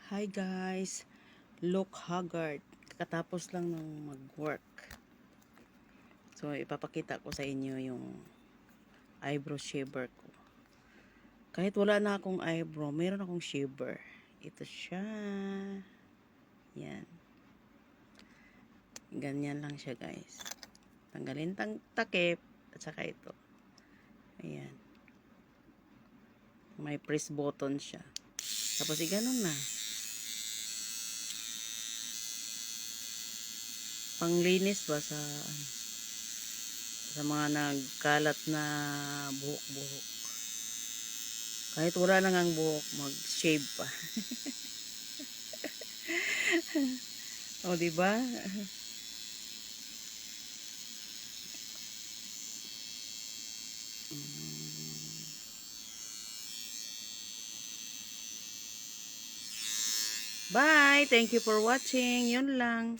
Hi guys, look haggard. Katapos lang ng mag-work. So ipapakita ko sa inyo yung eyebrow shaver ko. Kahit wala na akong eyebrow, meron akong shaver. Ito siya. Yan. Ganyan lang siya guys. Tanggalin takip at saka ito. Ayan. May press button siya. Tapos iganon na. Panglinis ba sa mga nagkalat na buhok-buhok. Kahit wala nang ang buhok, mag-shave pa. O, di ba? Bye! Thank you for watching. Yun lang.